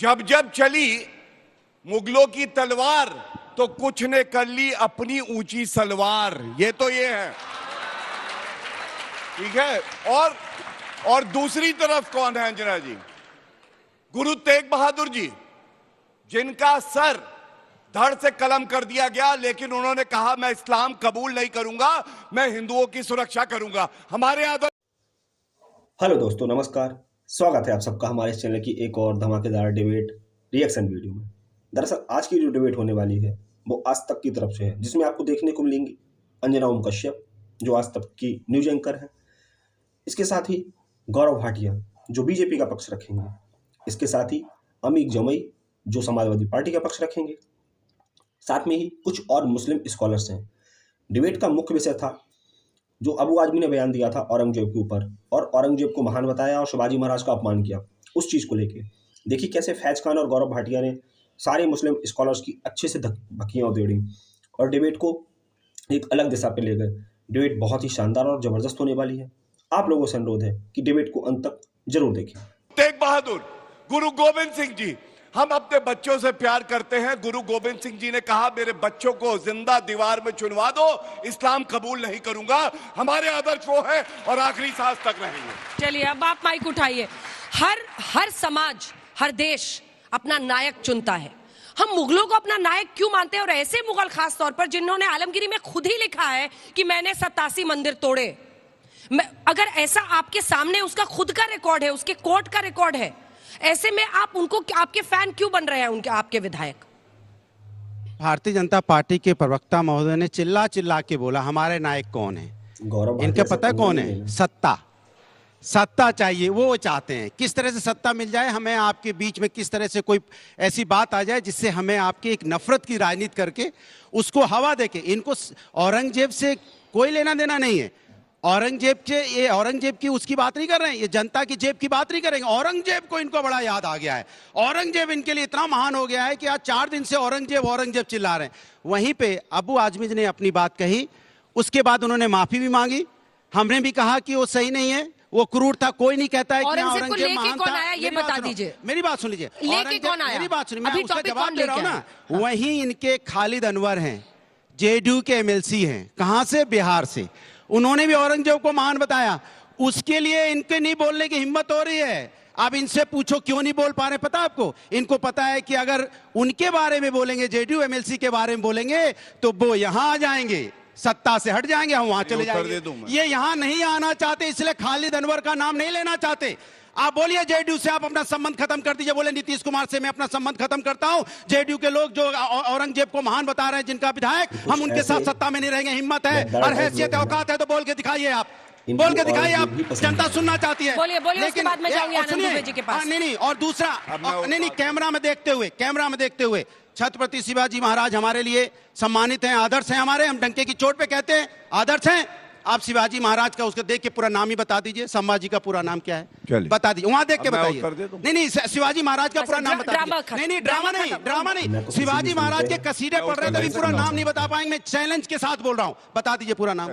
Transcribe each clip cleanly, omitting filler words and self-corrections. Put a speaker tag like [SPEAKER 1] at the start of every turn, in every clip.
[SPEAKER 1] जब जब चली मुगलों की तलवार तो कुछ ने कर ली अपनी ऊंची सलवार। ये तो ये है, ठीक है। और दूसरी तरफ कौन है अंजना जी? गुरु तेग बहादुर जी, जिनका सर धड़ से कलम कर दिया गया, लेकिन उन्होंने कहा मैं इस्लाम कबूल नहीं करूंगा, मैं हिंदुओं की सुरक्षा करूंगा। हमारे आदर।
[SPEAKER 2] हेलो दोस्तों, नमस्कार। स्वागत है आप सबका हमारे इस चैनल की एक और धमाकेदार डिबेट रिएक्शन वीडियो में। दरअसल आज की जो डिबेट होने वाली है वो आज तक की तरफ से है, जिसमें आपको देखने को मिलेंगी अंजना ओम कश्यप, जो आज तक की न्यूज एंकर है। इसके साथ ही गौरव भाटिया, जो बीजेपी का पक्ष रखेंगे। इसके साथ ही अमीक जमई, जो समाजवादी पार्टी का पक्ष रखेंगे। साथ में ही कुछ और मुस्लिम स्कॉलर्स हैं। डिबेट का मुख्य विषय था जो अबू आजमी ने बयान दिया था औरंगजेब के ऊपर, और औरंगजेब को महान बताया और शिवाजी महाराज का अपमान किया। उस चीज़ को लेके देखिए कैसे फैज खान और गौरव भाटिया ने सारे मुस्लिम स्कॉलर्स की अच्छे से भकियाँ उधेड़ी और डिबेट को एक अलग दिशा पे ले गए। डिबेट बहुत ही शानदार और जबरदस्त होने वाली है। आप लोगों से अनुरोध है कि डिबेट को अंत तक जरूर देखें।
[SPEAKER 1] तेग बहादुर, गुरु गोविंद सिंह जी, हम अपने बच्चों से प्यार करते हैं। गुरु गोविंद सिंह जी ने कहा मेरे बच्चों को जिंदा दीवार में चुनवा दो, इस्लाम कबूल नहीं करूंगा। हमारे आदर्श वो है और आखिरी सांस तक रहेंगे।
[SPEAKER 3] चलिए अब आप माइक उठाइए। हर समाज, हर देश अपना नायक चुनता है। हम मुगलों को अपना नायक क्यों मानते हैं, और ऐसे मुगल खास तौर पर जिन्होंने आलमगीरी में खुद ही लिखा है कि मैंने 87 मंदिर तोड़े। अगर ऐसा आपके सामने उसका खुद का रिकॉर्ड है, उसके कोर्ट का रिकॉर्ड है, ऐसे में आप उनको, आपके फैन क्यों बन रहे हैं उनके, आपके विधायक?
[SPEAKER 4] भारतीय जनता पार्टी के प्रवक्ता महोदय ने चिल्ला चिल्ला के बोला हमारे नायक कौन है।
[SPEAKER 2] गौरव
[SPEAKER 4] इनका पता है कौन है? सत्ता चाहिए, वो चाहते हैं। किस तरह से सत्ता मिल जाए, हमें आपके बीच में किस तरह से कोई ऐसी बात आ जाए जिससे हमें आपके एक नफरत की राजनीति करके उसको हवा देके। इनको औरंगजेब से कोई लेना देना नहीं है। औरंगजेब की उसकी बात नहीं कर रहे हैं, ये जनता की जेब की बात नहीं करेंगे। औरंगजेब को इनको बड़ा याद आ गया है। औरंगजेब इनके लिए इतना महान हो गया है कि आज 4 दिन से औरंगजेब चिल्ला रहे हैं। वहीं पे अबू आजमी ने अपनी बात कही, उसके बाद उन्होंने माफी भी मांगी। हमने भी कहा कि वो सही नहीं है, वो क्रूर था। कोई नहीं कहता है कि औरंगजेब महान था।
[SPEAKER 3] ये बता दीजिए,
[SPEAKER 4] मेरी बात सुन लीजिए।
[SPEAKER 3] मेरी
[SPEAKER 4] बात सुनिए, मैं उसका जवाब दे रहा हूं ना। वहीं इनके खालिद अनवर हैं, जेडीयू के एमएलसी हैं। कहां से? बिहार से। उन्होंने भी औरंगजेब को महान बताया। उसके लिए इनके नहीं बोलने की हिम्मत हो रही है। अब इनसे पूछो क्यों नहीं बोल पा रहे, पता आपको? इनको पता है कि अगर उनके बारे में बोलेंगे, जेडीयू एमएलसी के बारे में बोलेंगे, तो वो यहां आ जाएंगे, सत्ता से हट जाएंगे, हम वहां चले जाएंगे। ये यहां नहीं आना चाहते, इसलिए खालिद अनवर का नाम नहीं लेना चाहते। आप बोलिए जेडीयू से आप अपना संबंध खत्म कर दीजिए। बोले नीतीश कुमार से मैं अपना संबंध खत्म करता हूं। जेडीयू के लोग जो औरंगजेब को महान बता रहे हैं, जिनका विधायक, हम उनके साथ सत्ता में नहीं रहेंगे। हिम्मत है और हैसियत औकात है तो बोल के दिखाइए। आप बोल के दिखाइए, आप जनता सुनना चाहती है।
[SPEAKER 3] बोलिए, उसके बाद मैं जाऊंगी आनंद दुबे जी के पास।
[SPEAKER 4] नहीं, और दूसरा नहीं, कैमरा में देखते हुए छत्रपति शिवाजी महाराज हमारे लिए सम्मानित हैं, आदर्श हैं हमारे। हम डंके की चोट पे कहते हैं आदर्श हैं। आप शिवाजी महाराज का उसको देख के पूरा नाम ही बता दीजिए। संभाजी का पूरा नाम क्या है बता दीजिए, वहां देख के बताइए। नहीं, शिवाजी महाराज का पूरा नाम बता दीजिए। नहीं, ड्रामा नहीं। शिवाजी महाराज के कसीदे पढ़ रहे थे, पूरा नाम नहीं बता पाएंगे। मैं चैलेंज के साथ बोल रहा हूं, बता दीजिए पूरा नाम।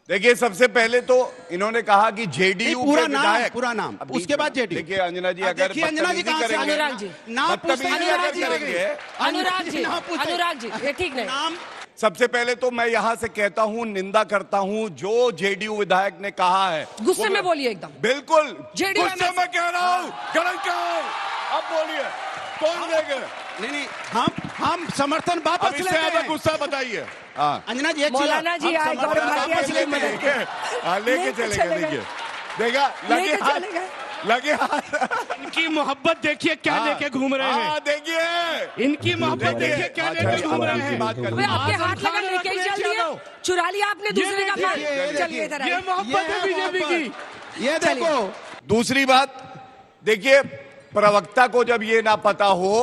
[SPEAKER 1] देखिए, सबसे पहले तो इन्होंने कहा कि जेडीयू
[SPEAKER 4] पूरा नाम, उसके बाद जेडीयू।
[SPEAKER 1] देखिए अंजना जी, अगर
[SPEAKER 3] अंजना जी कहां से? अनुराग जी, अनुराग जी, ये ठीक नहीं।
[SPEAKER 1] सबसे पहले तो मैं यहां से कहता हूं, निंदा करता हूं जो जेडीयू विधायक ने कहा है।
[SPEAKER 3] गुस्से में बोलिए एकदम।
[SPEAKER 1] बिल्कुल
[SPEAKER 3] गुस्से
[SPEAKER 1] में कह रहा हूं। अब बोलिए, कौन देगा?
[SPEAKER 4] नहीं, हम समर्थन वापस लेते हैं।
[SPEAKER 1] गुस्सा बताइए।
[SPEAKER 4] अंजना जी,
[SPEAKER 3] मौलाना जी आए, गौरव भाटिया जी की मदद
[SPEAKER 1] लेके चलेंगे। देखिए, देखा लगे
[SPEAKER 5] इनकी मोहब्बत देखिए क्या लेके घूम रहे हैं।
[SPEAKER 1] देखिए
[SPEAKER 5] इनकी मोहब्बत देखिए क्या लेके घूम रहे हैं।
[SPEAKER 3] आपके हाथ लगा लेके ही चल दिए, चुरा लिया आपने दूसरे का माल। चलिए इधर
[SPEAKER 5] ये मोहब्बत है बीजेपी की।
[SPEAKER 4] ये देखो।
[SPEAKER 1] दूसरी बात देखिए, प्रवक्ता को जब ये ना पता हो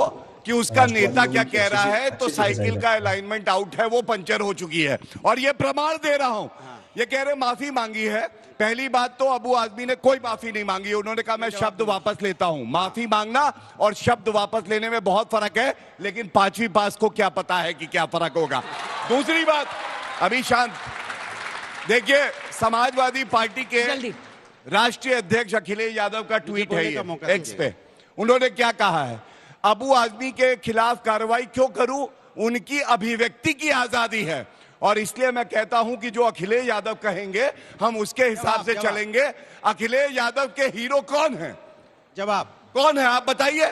[SPEAKER 1] कि उसका नेता क्या कह रहा है, तो साइकिल का अलाइनमेंट आउट है, वो पंचर हो चुकी है। और ये प्रमाण दे रहा हूं। ये कह रहे माफी मांगी है। पहली बात तो अबू आजमी ने कोई माफी नहीं मांगी। उन्होंने कहा मैं शब्द वापस लेता हूं। माफी मांगना और शब्द वापस लेने में बहुत फर्क है, लेकिन 5वीं पास को क्या पता है कि क्या फर्क होगा। दूसरी बात, अभी शांत। देखिए, समाजवादी पार्टी के राष्ट्रीय अध्यक्ष अखिलेश यादव का ट्वीट है ये एक्स पे। उन्होंने क्या कहा है? अबू आजमी के खिलाफ कार्रवाई क्यों करूं? उनकी अभिव्यक्ति की आजादी है, और इसलिए मैं कहता हूं कि जो अखिलेश यादव कहेंगे हम उसके हिसाब से चलेंगे। अखिलेश यादव के हीरो कौन है?
[SPEAKER 4] जवाब
[SPEAKER 1] कौन है आप बताइए?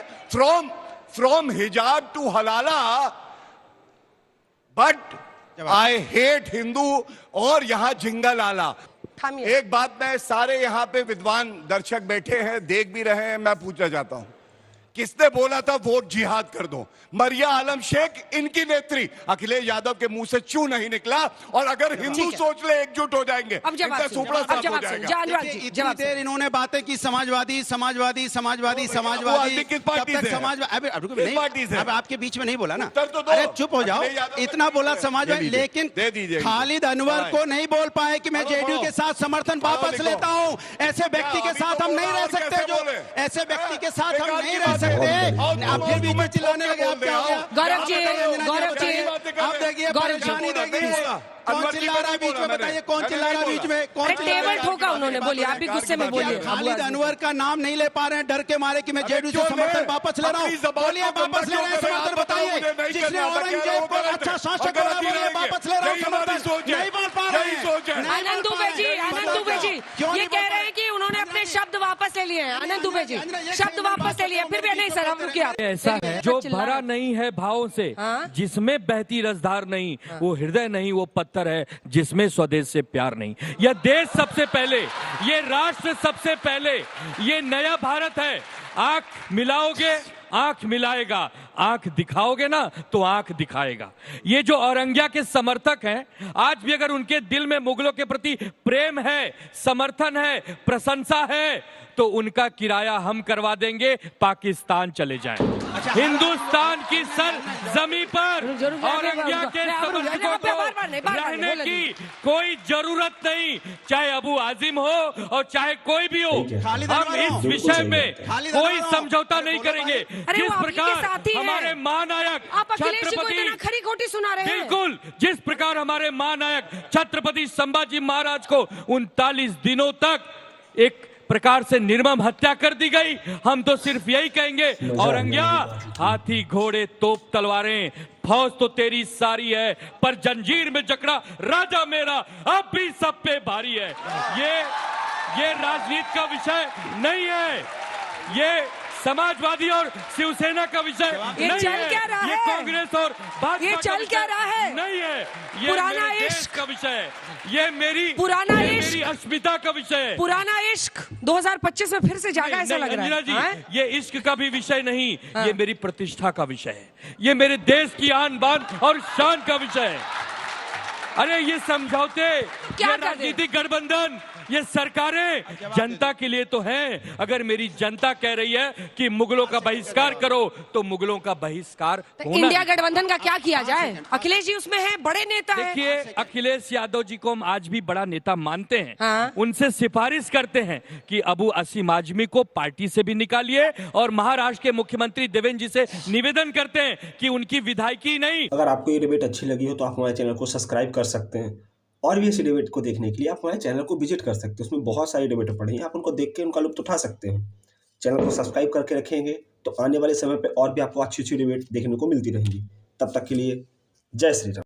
[SPEAKER 1] फ्रॉम हिजाब टू हलाला, बट आई हेट हिंदू, और यहां जिंगल आला।
[SPEAKER 3] थामिए।
[SPEAKER 1] एक बात मैं, सारे यहां पे विद्वान दर्शक बैठे हैं, देख भी रहे हैं, मैं पूछना चाहता हूं, किसने बोला था वोट जिहाद कर दो? मरिया आलम शेख, इनकी नेत्री। अखिलेश यादव के मुंह से चू नहीं निकला, और अगर हिंदू सोच ले एकजुट हो जाएंगे,
[SPEAKER 3] अब जवाब
[SPEAKER 1] इनका
[SPEAKER 3] सुनिए,
[SPEAKER 1] सुपड़ा
[SPEAKER 3] अब
[SPEAKER 1] साफ हो
[SPEAKER 3] जवाब
[SPEAKER 1] जाएगा।
[SPEAKER 3] सुनिए। अनुराग जी,
[SPEAKER 4] देखिए, इतनी
[SPEAKER 3] जवाब
[SPEAKER 4] देर इन्होंने बातें की समाजवादी समाजवादी समाजवादी समाजवादी।
[SPEAKER 1] आदमी किस पार्टी
[SPEAKER 4] कब तक
[SPEAKER 1] से है?
[SPEAKER 4] समाजवादी? अबे अब रुको,
[SPEAKER 1] किस
[SPEAKER 4] नहीं,
[SPEAKER 1] पार्टी से?
[SPEAKER 4] अब आपके बीच में नहीं बोला ना।
[SPEAKER 1] उत्तर तो दो।
[SPEAKER 4] अरे चुप हो जाओ,
[SPEAKER 1] अखिलेश यादव का
[SPEAKER 4] इतना बोला
[SPEAKER 1] दे
[SPEAKER 4] समाजवादी,
[SPEAKER 1] दीजिए,
[SPEAKER 4] लेकिन
[SPEAKER 1] दे दीजिए।
[SPEAKER 4] खालिद अनवर को नहीं बोल पाए कि मैं
[SPEAKER 1] चलो
[SPEAKER 4] जेडीयू
[SPEAKER 1] बोलो।
[SPEAKER 4] के साथ समर्थन
[SPEAKER 1] चलो
[SPEAKER 4] वापस
[SPEAKER 1] लिखो।
[SPEAKER 4] लेता हूं। ऐसे व्यक्ति के
[SPEAKER 1] अभी
[SPEAKER 4] साथ
[SPEAKER 1] तो
[SPEAKER 4] हम नहीं
[SPEAKER 1] बोला,
[SPEAKER 4] रह
[SPEAKER 1] और
[SPEAKER 4] सकते,
[SPEAKER 1] कैसे
[SPEAKER 4] जो
[SPEAKER 1] बोले?
[SPEAKER 4] ऐसे व्यक्ति के साथ
[SPEAKER 1] एक
[SPEAKER 4] हम
[SPEAKER 1] आदमी
[SPEAKER 4] नहीं
[SPEAKER 1] बात
[SPEAKER 4] रह
[SPEAKER 1] है।
[SPEAKER 4] सकते।
[SPEAKER 1] और
[SPEAKER 4] अब फिर बीच में चिल्लाने लगे, अब क्या हो गया?
[SPEAKER 3] गौरव जी, गौरव जी,
[SPEAKER 4] अब देखिए
[SPEAKER 3] गौरव जी,
[SPEAKER 4] परेशानी देखिए,
[SPEAKER 1] नहीं बोला।
[SPEAKER 4] कौन
[SPEAKER 1] अनवर जी
[SPEAKER 4] चिल्ला
[SPEAKER 1] को
[SPEAKER 4] रहा है
[SPEAKER 1] नहीं
[SPEAKER 4] बीच में?
[SPEAKER 1] बोला
[SPEAKER 4] बताइए
[SPEAKER 1] मैंने।
[SPEAKER 4] कौन चिल्ला रहा है
[SPEAKER 1] मैंने
[SPEAKER 4] बीच
[SPEAKER 1] नहीं
[SPEAKER 4] में? कौन
[SPEAKER 3] अरे
[SPEAKER 4] चिल्ला रहा है?
[SPEAKER 3] टेबल ठोका उन्होंने, बोलिए, आप भी गुस्से में बोलिए।
[SPEAKER 4] खालिद अनवर का नाम नहीं ले पा रहे हैं डर के मारे कि मैं जेडीयू से
[SPEAKER 1] क्यों
[SPEAKER 4] समर्थन
[SPEAKER 1] ले?
[SPEAKER 4] वापस ले रहा
[SPEAKER 1] अपनी
[SPEAKER 4] हूँ।
[SPEAKER 1] जबान
[SPEAKER 4] बोलिए
[SPEAKER 1] को
[SPEAKER 4] वापस ले रहे हैं
[SPEAKER 1] बंद क्यों
[SPEAKER 4] समर्थन,
[SPEAKER 1] कर रहे हैं?
[SPEAKER 4] बताइए।
[SPEAKER 1] नहीं
[SPEAKER 4] जिसने
[SPEAKER 1] करना,
[SPEAKER 4] औरंगजेब को
[SPEAKER 1] गलत है।
[SPEAKER 4] अच्छा शासक
[SPEAKER 1] और गलती
[SPEAKER 4] बोला,
[SPEAKER 1] रहेंगे।
[SPEAKER 4] वापस ले रहा हूँ
[SPEAKER 1] यही हमारी
[SPEAKER 4] समर्थन।
[SPEAKER 1] सोच है।
[SPEAKER 4] नहीं बोल पा रहे
[SPEAKER 1] यही
[SPEAKER 4] हैं।
[SPEAKER 1] सोच है।
[SPEAKER 4] नहीं
[SPEAKER 3] आनंद
[SPEAKER 4] बोल पा
[SPEAKER 3] दुबे
[SPEAKER 4] रहे
[SPEAKER 3] जी,
[SPEAKER 4] हैं।
[SPEAKER 3] आनंद दुबे जी,
[SPEAKER 4] क्यों
[SPEAKER 3] ये
[SPEAKER 4] नहीं
[SPEAKER 3] कह
[SPEAKER 4] बोल
[SPEAKER 3] रहे हैं कि उन्होंने अपने शब्द वापस ले लिए हैं। आनंद दुबे जी, शब्द वापस ले लिए, फिर भी नहीं सर, हम रुकिए आप।
[SPEAKER 6] ऐसा है जो भरा नहीं है भावों से,
[SPEAKER 3] हाँ?
[SPEAKER 6] जिसमें बहती रसधार नहीं, वो हृदय नहीं, वो पत्थर है जिसमें स्वदेश से प्यार नहीं। यह देश सबसे पहले, ये राष्ट्र सबसे पहले, ये नया भारत है। आंख मिलाओगे आंख मिलाएगा, आंख दिखाओगे ना तो आंख दिखाएगा। ये जो औरंगिया के समर्थक हैं, आज भी अगर उनके दिल में मुगलों के प्रति प्रेम है, समर्थन है, प्रशंसा है, तो उनका किराया हम करवा देंगे, पाकिस्तान चले जाएं। हिंदुस्तान की सर जमी पर औरंगिया के समर्थकों को रहने की कोई जरूरत नहीं, चाहे अबू आजिम हो और चाहे कोई भी हो।
[SPEAKER 2] ठीक है।
[SPEAKER 6] हम इस
[SPEAKER 2] बिल्कुल
[SPEAKER 6] विषय
[SPEAKER 2] सही
[SPEAKER 6] में
[SPEAKER 2] बात
[SPEAKER 4] खालिद
[SPEAKER 6] कोई
[SPEAKER 4] अनवर,
[SPEAKER 6] समझौता नहीं करेंगे।
[SPEAKER 3] अरे
[SPEAKER 6] जिस
[SPEAKER 3] वो आप ही के
[SPEAKER 6] प्रकार
[SPEAKER 3] साथ ही हैं।
[SPEAKER 6] हमारे महानायक
[SPEAKER 3] आप अखिलेश जी को इतना
[SPEAKER 6] छत्रपति,
[SPEAKER 3] खरी खोटी सुना रहे हैं।
[SPEAKER 6] बिल्कुल, जिस प्रकार हमारे महानायक छत्रपति संभाजी महाराज को 39 दिनों तक एक प्रकार से निर्मम हत्या कर दी गई, हम तो सिर्फ यही कहेंगे, औरंगिया, हाथी घोड़े तोप तलवारें, फौज तो तेरी सारी है, पर जंजीर में जकड़ा राजा मेरा अब भी सब पे भारी है। ये राजनीति का विषय नहीं है, ये समाजवादी और शिवसेना का विषय
[SPEAKER 3] ये
[SPEAKER 6] नहीं
[SPEAKER 3] चल
[SPEAKER 6] है,
[SPEAKER 3] क्या रहा
[SPEAKER 6] ये
[SPEAKER 3] है?
[SPEAKER 6] कांग्रेस और भाजपा
[SPEAKER 3] ये
[SPEAKER 6] का
[SPEAKER 3] चल
[SPEAKER 6] विषय
[SPEAKER 3] क्या रहा है?
[SPEAKER 6] नहीं है, ये
[SPEAKER 3] पुराना
[SPEAKER 6] मेरे देश
[SPEAKER 3] इश्क।
[SPEAKER 6] का विषय है, ये मेरी अस्मिता का विषय है।
[SPEAKER 3] पुराना इश्क 2025 में फिर से जागा, ऐसा लग रहा
[SPEAKER 6] अंजना
[SPEAKER 3] है।
[SPEAKER 6] जी,
[SPEAKER 3] हाँ?
[SPEAKER 6] ये इश्क का भी विषय नहीं, ये मेरी प्रतिष्ठा का विषय है, ये मेरे देश की आन बान और शान का विषय है। अरे ये समझौते,
[SPEAKER 3] क्या
[SPEAKER 6] ये
[SPEAKER 3] कर दे?
[SPEAKER 6] राजनीतिक गठबंधन, ये सरकारें जनता के लिए तो हैं। अगर मेरी जनता कह रही है कि मुगलों का बहिष्कार करो, तो मुगलों का बहिष्कार
[SPEAKER 3] तो
[SPEAKER 6] होना
[SPEAKER 3] इंडिया गठबंधन का क्या किया जाए? अखिलेश जी उसमें है, बड़े नेता हैं।
[SPEAKER 6] देखिए, अखिलेश यादव जी को हम आज भी बड़ा नेता मानते हैं।
[SPEAKER 3] हाँ।
[SPEAKER 6] उनसे सिफारिश करते हैं कि अबू असीम आजमी को पार्टी से भी निकालिए, और महाराष्ट्र के मुख्यमंत्री देवेंद्र जी से निवेदन करते हैं कि उनकी विधायकी नहीं।
[SPEAKER 2] अगर आपको ये डिबेट अच्छी लगी हो तो आप हमारे चैनल को सब्सक्राइब कर सकते हैं, और भी ऐसी डिबेट को देखने के लिए आप हमारे चैनल को विजिट कर सकते हैं। उसमें बहुत सारी डिबेट पड़ी हैं, आप उनको देख के उनका लुत्फ उठा सकते हैं। चैनल को सब्सक्राइब करके रखेंगे तो आने वाले समय पे और भी आपको अच्छी अच्छी डिबेट देखने को मिलती रहेंगी। तब तक के लिए जय श्री राम।